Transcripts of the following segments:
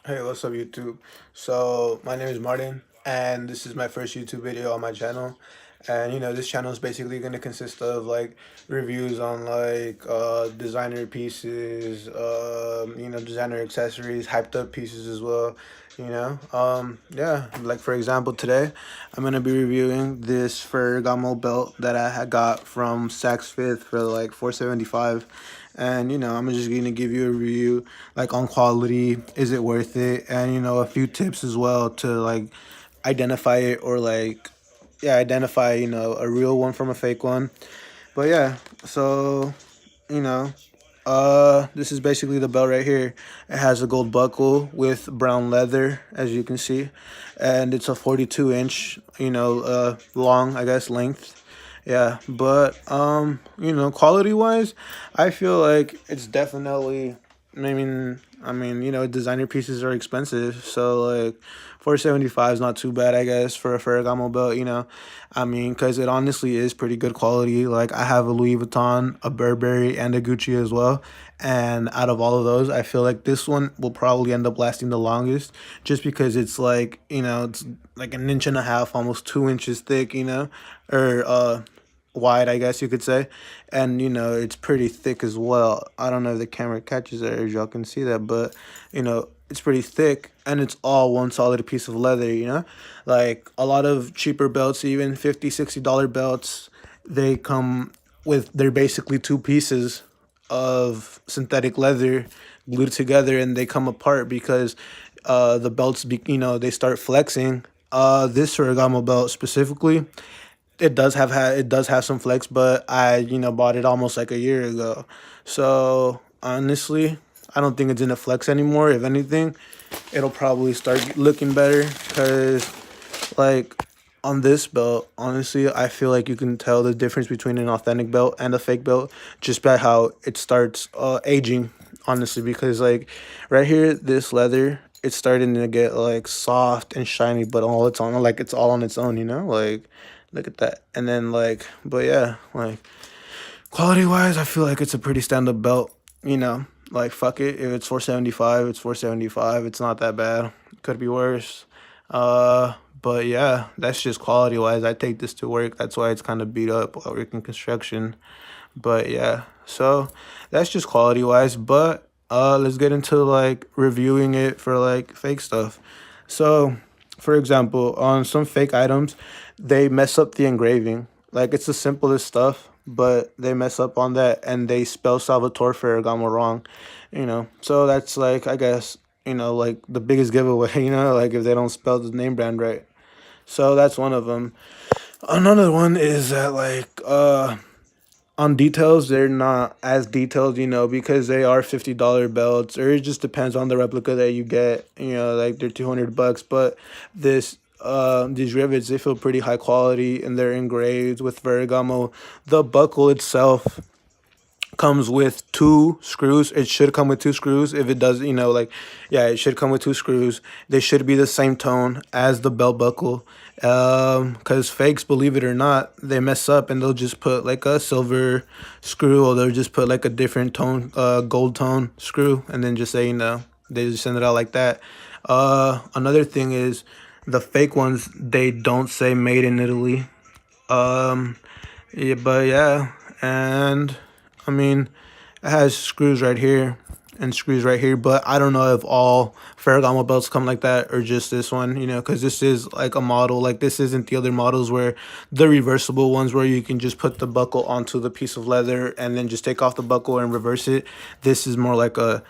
Hey, what's up, YouTube? So, my name is Martin, and this is my first YouTube video on my channel. And this channel is basically going to consist of like reviews on like designer pieces, designer accessories, hyped up pieces as well. Yeah, like for example, today I'm going to be reviewing this Ferragamo belt that I had got from Saks Fifth for like 475. And I'm just gonna give you a review like on quality, is it worth it, and a few tips as well to like identify it, or like, yeah, identify a real one from a fake one. But yeah, so you know this is basically the belt right here. It has a gold buckle with brown leather, as you can see, and it's a 42 inch, long, I guess, length. Yeah, but quality wise, I feel like it's definitely. Designer pieces are expensive, so like 475 is not too bad, I guess, for a Ferragamo belt. Because it honestly is pretty good quality. Like I have a Louis Vuitton, a Burberry, and a Gucci as well. And out of all of those, I feel like this one will probably end up lasting the longest, just because it's like it's like an inch and a half, almost 2 inches thick. Or wide, I guess you could say. And it's pretty thick as well. I don't know if the camera catches it or y'all can see that, but it's pretty thick, and it's all one solid piece of leather. Like a lot of cheaper belts, even 50 $60 belts, they come with, they're basically two pieces of synthetic leather glued together, and they come apart because the belts they start flexing. This Ferragamo belt specifically, it does have some flex, but I bought it almost like a year ago. So honestly, I don't think it's in a flex anymore. If anything, it'll probably start looking better, because like on this belt, honestly, I feel like you can tell the difference between an authentic belt and a fake belt just by how it starts aging. Honestly, because like right here, this leather, it's starting to get like soft and shiny, but all it's on, like it's all on its own. Like look at that. And then like, but yeah, like quality wise, I feel like it's a pretty stand up belt. Like fuck it, if it's 475, it's 475. It's not that bad. Could be worse. But yeah, that's just quality wise. I take this to work. That's why it's kind of beat up while working construction. But yeah, so that's just quality wise. But let's get into like reviewing it for like fake stuff. So, for example, on some fake items, they mess up the engraving. Like it's the simplest stuff, but they mess up on that, and they spell Salvatore Ferragamo wrong. So that's like, I guess, like the biggest giveaway. Like if they don't spell the name brand right. So that's one of them. Another one is that like on details, they're not as detailed, because they are $50 belts, or it just depends on the replica that you get. Like they're $200, but these rivets, they feel pretty high quality, and they're engraved with Ferragamo. The buckle itself comes with two screws. It should come with two screws. If it does, like, yeah, it should come with two screws. They should be the same tone as the belt buckle. Because fakes, believe it or not, they mess up, and they'll just put like a silver screw, or they'll just put like a different tone, gold tone screw, and then just say, they just send it out like that. Another thing is the fake ones, they don't say made in Italy. Um, yeah, but yeah, and it has screws right here and screws right here, but I don't know if all Ferragamo belts come like that or just this one, because this is like a model. Like this isn't the other models where the reversible ones where you can just put the buckle onto the piece of leather and then just take off the buckle and reverse it. This is more like a,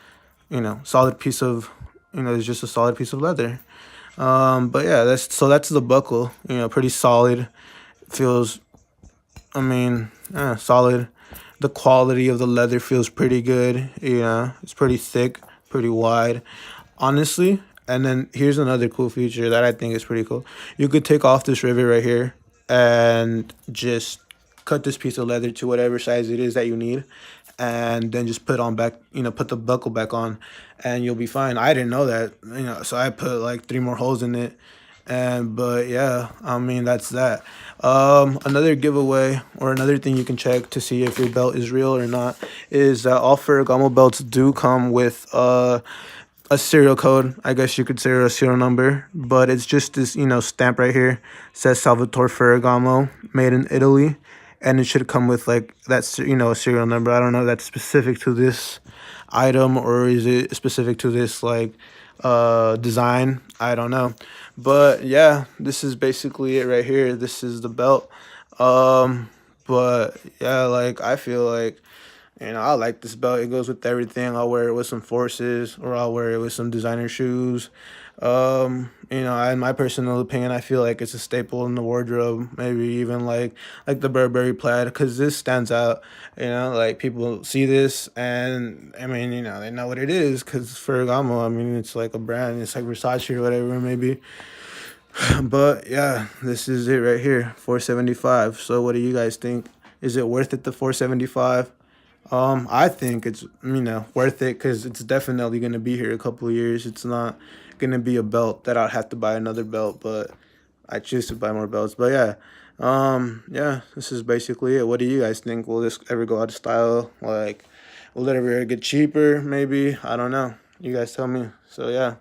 solid piece of, it's just a solid piece of leather. But yeah, that's the buckle, pretty solid. Feels, solid. The quality of the leather feels pretty good. It's pretty thick, pretty wide, honestly. And then here's another cool feature that I think is pretty cool. You could take off this rivet right here and just cut this piece of leather to whatever size it is that you need, and then just put on back, put the buckle back on, and you'll be fine. I didn't know that, so I put like three more holes in it. And but yeah, that's that. Another giveaway, or another thing you can check to see if your belt is real or not, is that all Ferragamo belts do come with a serial code, I guess you could say, or a serial number, but it's just this, stamp right here. It says Salvatore Ferragamo, made in Italy, and it should come with like that's a serial number. I don't know if that's specific to this item or is it specific to this like design. I don't know, but yeah, this is basically it right here. This is the belt. Um, but yeah, like I feel like I like this belt. It goes with everything. I'll wear it with some forces, or I'll wear it with some designer shoes. In my personal opinion, I feel like it's a staple in the wardrobe. Maybe even like the Burberry plaid, because this stands out. Like people see this, and I mean, they know what it is, because Ferragamo. I mean, it's like a brand. It's like Versace or whatever, maybe. But yeah, this is it right here, 475. So what do you guys think? Is it worth it, the 475? I think it's worth it because it's definitely gonna be here a couple of years. It's not gonna be a belt that I'd have to buy another belt, but I choose to buy more belts. But yeah, yeah, this is basically it. What do you guys think? Will this ever go out of style? Like, will it ever get cheaper? Maybe, I don't know. You guys tell me. So yeah.